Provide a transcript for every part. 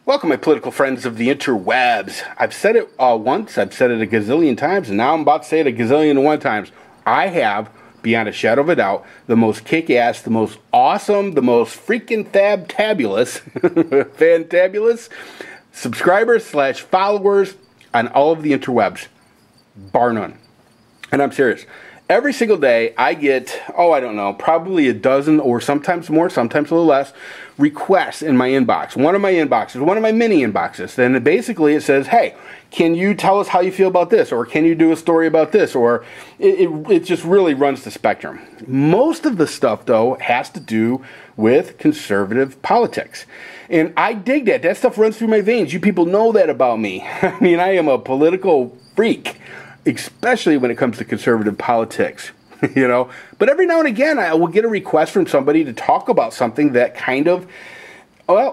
Welcome, my political friends of the interwebs. I've said it once, I've said it a gazillion times, and now I'm about to say it a gazillion and one times. I have, beyond a shadow of a doubt, the most kick-ass, the most awesome, the most freaking fab-tabulous, fantabulous subscribers/followers on all of the interwebs, bar none. And I'm serious. Every single day, I get, I don't know, probably a dozen or sometimes more, sometimes a little less, requests in my inbox. One of my inboxes, one of my mini inboxes. Then basically it says, hey, can you tell us how you feel about this? Or can you do a story about this? Or it just really runs the spectrum. Most of the stuff, though, has to do with conservative politics. And I dig that. That stuff runs through my veins. You people know that about me. I mean, I am a political freak, especially when it comes to conservative politics, But every now and again, I will get a request from somebody to talk about something that kind of,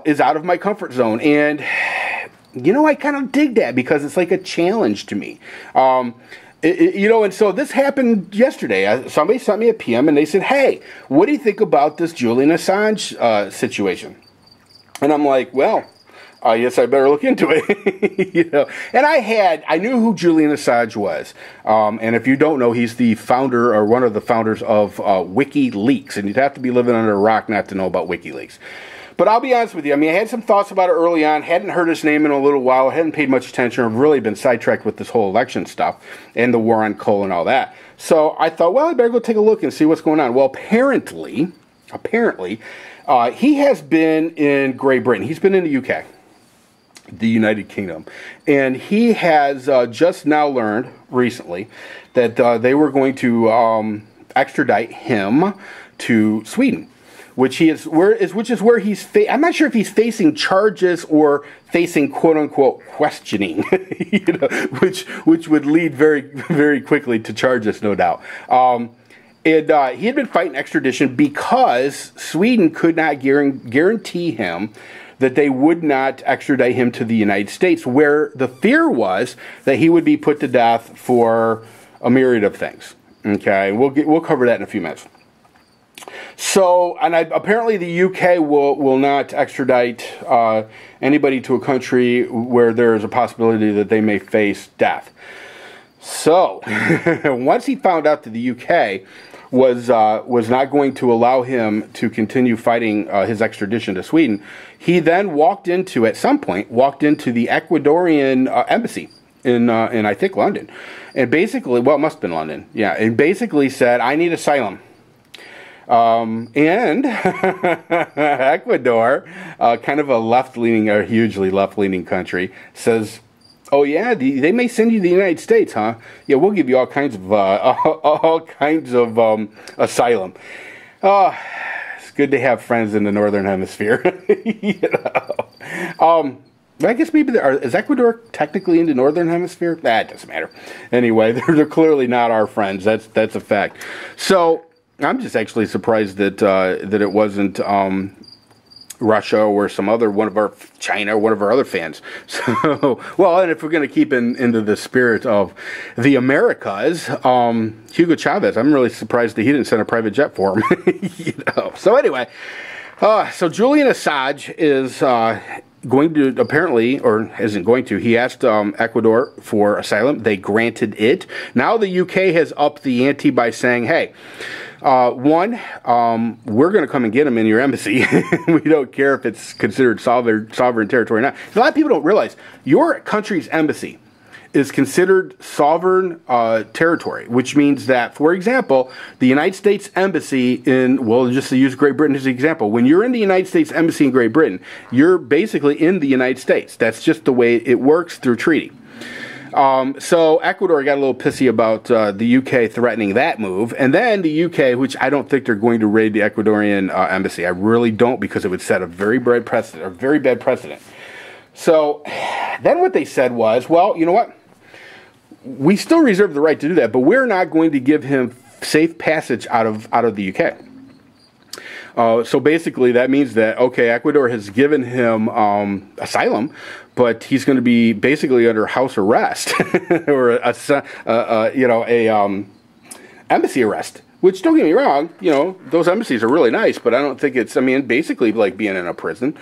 is out of my comfort zone. And, I kind of dig that because it's like a challenge to me. And so this happened yesterday. Somebody sent me a PM and they said, hey, what do you think about this Julian Assange situation? And I'm like, well, yes, I better look into it. And I knew who Julian Assange was. And if you don't know, he's the founder or one of the founders of Wikileaks. And you'd have to be living under a rock not to know about Wikileaks. But I'll be honest with you. I mean, I had some thoughts about it early on. Hadn't heard his name in a little while. Hadn't paid much attention. I've really been sidetracked with this whole election stuff and the war on coal and all that. So I thought, I better go take a look and see what's going on. Well, apparently, he has been in Great Britain. He's been in the UK. The United Kingdom. And he has just now learned recently that they were going to extradite him to Sweden, which is where he's I'm not sure if he's facing charges or facing quote unquote questioning, which would lead very, very quickly to charges, no doubt. And he had been fighting extradition because Sweden could not guarantee him that they would not extradite him to the United States, where the fear was that he would be put to death for a myriad of things. Okay, we'll cover that in a few minutes. So, apparently the UK will not extradite anybody to a country where there is a possibility that they may face death. So, once he found out that the UK was not going to allow him to continue fighting his extradition to Sweden, he then walked into the Ecuadorian embassy in I think London, and basically, it must have been London, yeah, and basically said, I need asylum. And Ecuador, kind of a left-leaning or hugely left-leaning country, says, oh yeah, they may send you to the United States, huh? Yeah, we'll give you all kinds of asylum. It's good to have friends in the Northern Hemisphere. I guess maybe is Ecuador technically in the Northern Hemisphere? It doesn't matter. Anyway, they're clearly not our friends. That's a fact. So I'm just actually surprised that it wasn't Russia or China, one of our other fans. So, and if we're going to keep into the spirit of the Americas, Hugo Chavez, I'm really surprised that he didn't send a private jet for him. So anyway, so Julian Assange is going to apparently, or isn't going to, he asked Ecuador for asylum. They granted it. Now the UK has upped the ante by saying, hey, we're going to come and get him in your embassy. We don't care if it's considered sovereign territory or not. A lot of people don't realize your country's embassy is considered sovereign territory, which means that, for example, the United States Embassy just to use Great Britain as an example, when you're in the United States Embassy in Great Britain, you're basically in the United States. That's just the way it works through treaty. So Ecuador got a little pissy about the UK threatening that move, and then the UK, which I don't think they're going to raid the Ecuadorian embassy. I really don't, because it would set a very bad precedent. So then what they said was, well, you know what? We still reserve the right to do that, but we're not going to give him safe passage out of the UK. So basically, that means that, okay, Ecuador has given him asylum, but he's going to be basically under house arrest or embassy arrest. Which, don't get me wrong, those embassies are really nice, but I don't think it's, basically like being in a prison.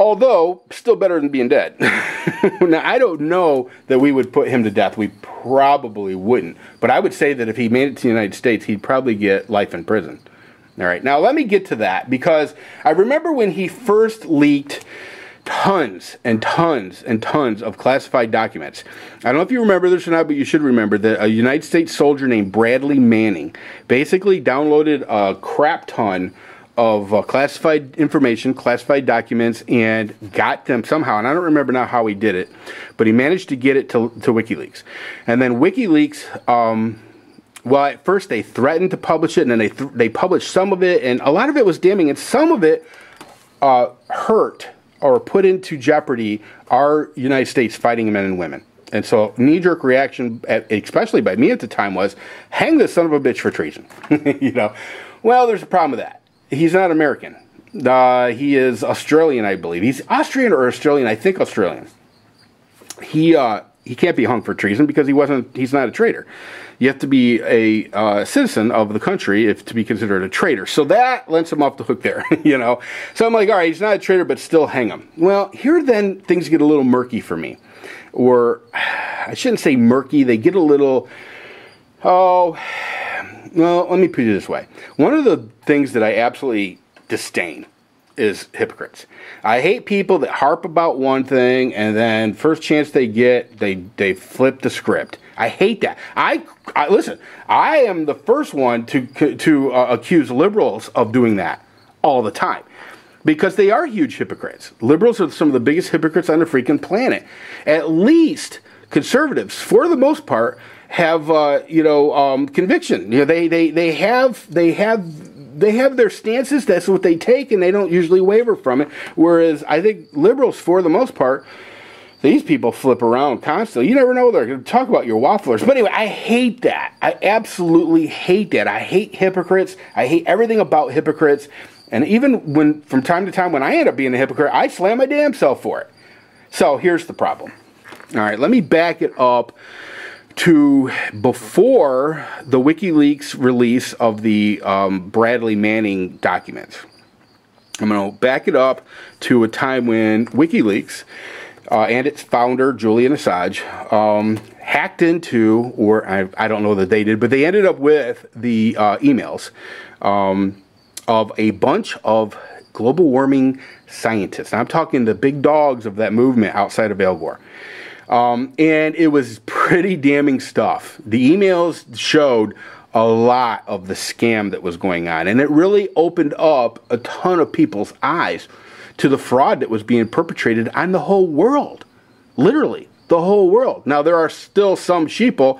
Although, still better than being dead. Now, I don't know that we would put him to death. We probably wouldn't. But I would say that if he made it to the United States, he'd probably get life in prison. All right, now let me get to that, because I remember when he first leaked tons and tons and tons of classified documents. I don't know if you remember this or not, but you should remember that a United States soldier named Bradley Manning basically downloaded a crap ton of classified information, classified documents, and got them somehow, and I don't remember now how he did it, but he managed to get it to Wikileaks. And then Wikileaks, well, at first they threatened to publish it, and then they published some of it, and a lot of it was damning, and some of it hurt or put into jeopardy our United States fighting men and women. And so knee-jerk reaction, especially by me at the time, was, hang this son of a bitch for treason. You know, well, there's a problem with that. He's not American. He is Australian, I believe. He's Austrian or Australian. I think Australian. He can't be hung for treason because he's not a traitor. You have to be a citizen of the country to be considered a traitor. So that lets him off the hook there, you know. So I'm like, all right, he's not a traitor, but still hang him. Well, here then things get a little murky for me. Or I shouldn't say murky. They get a little, well, let me put it this way. One of the things that I absolutely disdain is hypocrites. I hate people that harp about one thing and then first chance they get, they flip the script. I hate that. Listen, I am the first one to accuse liberals of doing that all the time, because they are huge hypocrites. Liberals are some of the biggest hypocrites on the freaking planet. At least conservatives, for the most part, have conviction. You know, they have their stances. That's what they take, and they don't usually waver from it. Whereas I think liberals, for the most part, these people flip around constantly. You never know, they're going to talk about your wafflers. But anyway, I hate that. I absolutely hate that. I hate hypocrites. I hate everything about hypocrites. And even when, from time to time, when I end up being a hypocrite, I slam my damn self for it. So here's the problem. All right, let me back it up to before the WikiLeaks release of the Bradley Manning documents. I'm going to back it up to a time when WikiLeaks and its founder, Julian Assange, hacked into, or I don't know that they did, but they ended up with the emails of a bunch of global warming scientists. Now, I'm talking the big dogs of that movement outside of Al Gore. And it was pretty damning stuff. The emails showed a lot of the scam that was going on, and it really opened up a ton of people's eyes to the fraud that was being perpetrated on the whole world. Literally, the whole world. Now, there are still some sheeple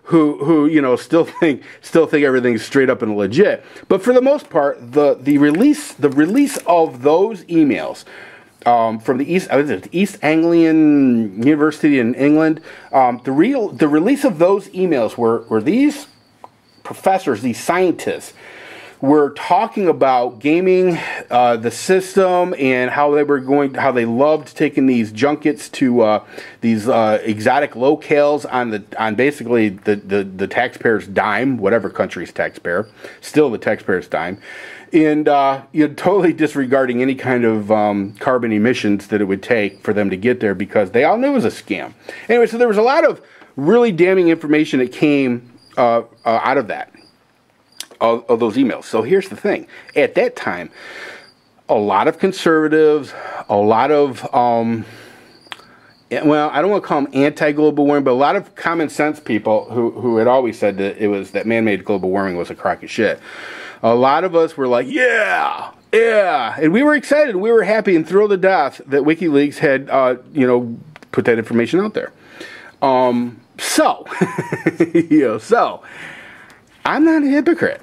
who you know still think everything's straight up and legit. But for the most part, the release of those emails from the East Anglian University in England, the release of those emails were these professors, these scientists, were talking about gaming the system and how they loved taking these junkets to these exotic locales on basically the taxpayer's dime, whatever country's taxpayer, still the taxpayer's dime, and totally disregarding any kind of carbon emissions that it would take for them to get there, because they all knew it was a scam. Anyway, so there was a lot of really damning information that came out of that. Of those emails. So here's the thing. At that time, a lot of conservatives, a lot of, well, I don't want to call them anti-global warming, but a lot of common sense people who had always said that man-made global warming was a crock of shit. A lot of us were like, yeah. And we were excited. We were happy and thrilled to death that WikiLeaks had, put that information out there. So I'm not a hypocrite.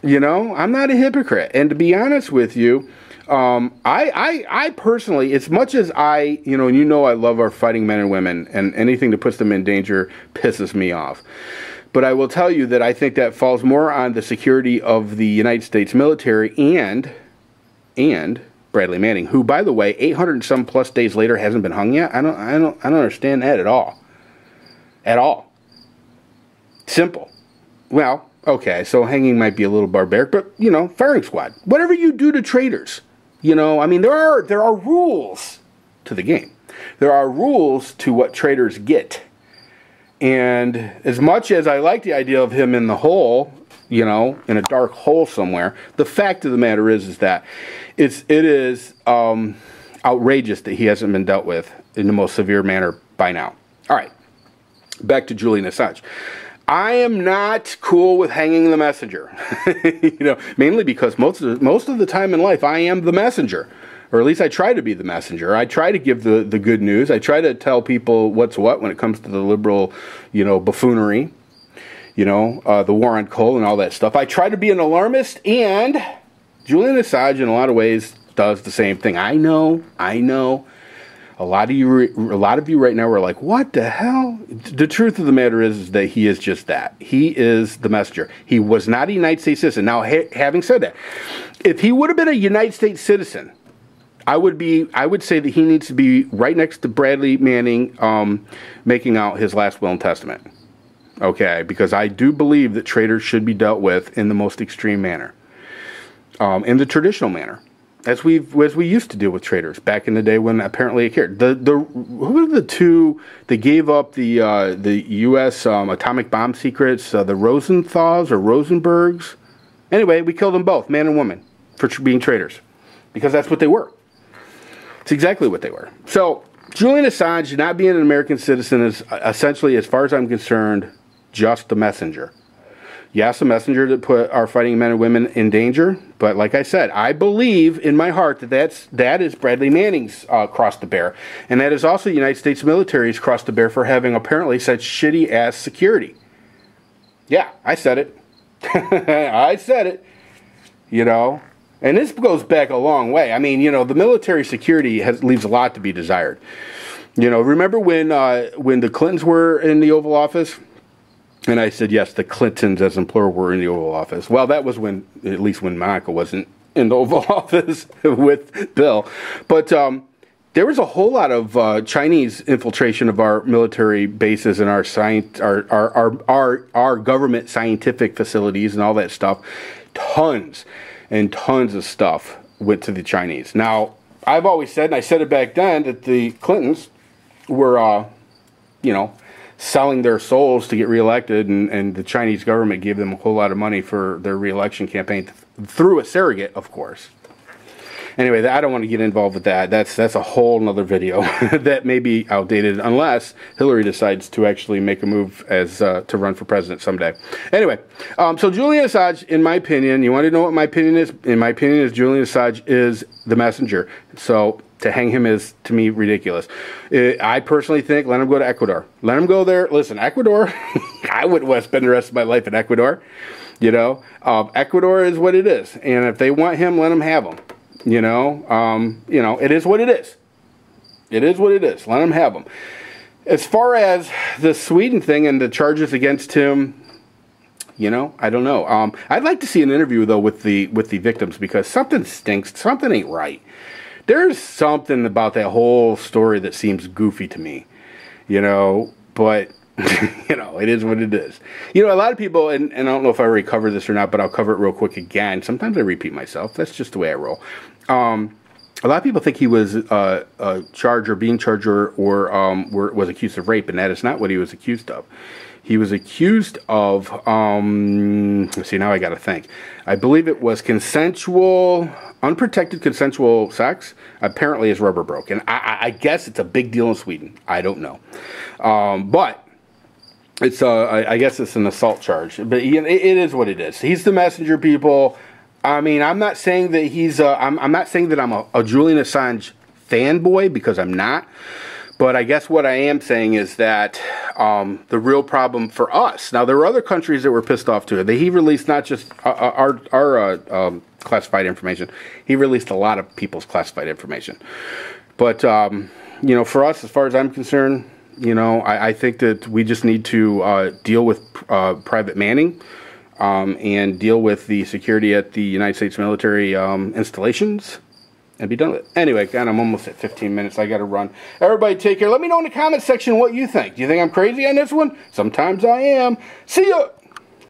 I'm not a hypocrite. And to be honest with you, I personally, as much as I love our fighting men and women, and anything that puts them in danger pisses me off. But I will tell you that I think that falls more on the security of the United States military and Bradley Manning, who, by the way, 800 and some plus days later hasn't been hung yet. I don't understand that at all. At all. Simple. Well, okay, so hanging might be a little barbaric, but, firing squad. Whatever you do to traitors, You know, I mean, there are rules to the game. There are rules to what traitors get. And as much as I like the idea of him in the hole, you know, in a dark hole somewhere, the fact of the matter is that it is outrageous that he hasn't been dealt with in the most severe manner by now. All right, back to Julian Assange. I am not cool with hanging the messenger, you know, mainly because most of the time in life I am the messenger, or at least I try to be the messenger. I try to give the good news. I try to tell people what's what when it comes to the liberal, you know, buffoonery, you know, the war on coal and all that stuff. I try to be an alarmist, and Julian Assange in a lot of ways does the same thing. I know. A lot of you right now are like, what the hell? The truth of the matter is that he is just that. He is the messenger. He was not a United States citizen. Now, having said that, if he would have been a United States citizen, I would say that he needs to be right next to Bradley Manning, making out his last will and testament. Okay, because I do believe that traitors should be dealt with in the most extreme manner, in the traditional manner. As we used to deal with traitors back in the day when apparently it cared. Who were the two that gave up the U.S. Atomic bomb secrets? The Rosenthals or Rosenbergs? Anyway, we killed them both, man and woman, for being traitors, because that's what they were. It's exactly what they were. So Julian Assange not being an American citizen is essentially, as far as I'm concerned, just a messenger. Yes, a messenger that put our fighting men and women in danger, but like I said, I believe in my heart that is Bradley Manning's cross to bear, and that is also the United States military's cross to bear for having apparently such shitty-ass security. Yeah, I said it. I said it. You know, and this goes back a long way. I mean, you know, the military security leaves a lot to be desired. You know, remember when the Clintons were in the Oval Office? And I said, yes, the Clintons, as in plural, were in the Oval Office. Well, that was at least when Monica wasn't in the Oval Office with Bill. But there was a whole lot of Chinese infiltration of our military bases and our government scientific facilities and all that stuff. Tons and tons of stuff went to the Chinese. Now, I've always said, and I said it back then, that the Clintons were, you know, selling their souls to get reelected, and the Chinese government gave them a whole lot of money for their reelection campaign through a surrogate, of course. Anyway, I don't want to get involved with that. That's a whole nother video that may be outdated unless Hillary decides to actually make a move as to run for president someday. Anyway, so Julian Assange, in my opinion, you want to know what my opinion is? In my opinion, is Julian Assange is the messenger. So to hang him is, to me, ridiculous. I personally think, let him go to Ecuador. Let him go there. Listen, Ecuador, I wouldn't want to spend the rest of my life in Ecuador. You know, Ecuador is what it is. And if they want him, let him have him. You know, it is what it is. It is what it is. Let him have him. As far as the Sweden thing and the charges against him, you know, I don't know. I'd like to see an interview, though, with the victims, because something stinks. Something ain't right. There's something about that whole story that seems goofy to me, you know, but, you know, it is what it is. You know, a lot of people, and I don't know if I already covered this or not, but I'll cover it real quick again. Sometimes I repeat myself. That's just the way I roll. A lot of people think he was charged or being charged or was accused of rape, and that is not what he was accused of. He was accused of, let's see, now I got to think. I believe it was unprotected consensual sex. Apparently his rubber broke. And I guess it's a big deal in Sweden. I don't know. But it's, I guess it's an assault charge. But it is what it is. He's the messenger, people. I mean, I'm not saying that he's, I'm not saying that I'm a Julian Assange fanboy, because I'm not. But I guess what I am saying is that the real problem for us, now there were other countries that were pissed off too. He released not just our classified information, he released a lot of people's classified information. But, you know, for us, as far as I'm concerned, you know, I think that we just need to deal with Private Manning and deal with the security at the United States military installations. And be done with it. Anyway, God, I'm almost at 15 minutes. I got to run. Everybody take care. Let me know in the comment section what you think. Do you think I'm crazy on this one? Sometimes I am. See ya!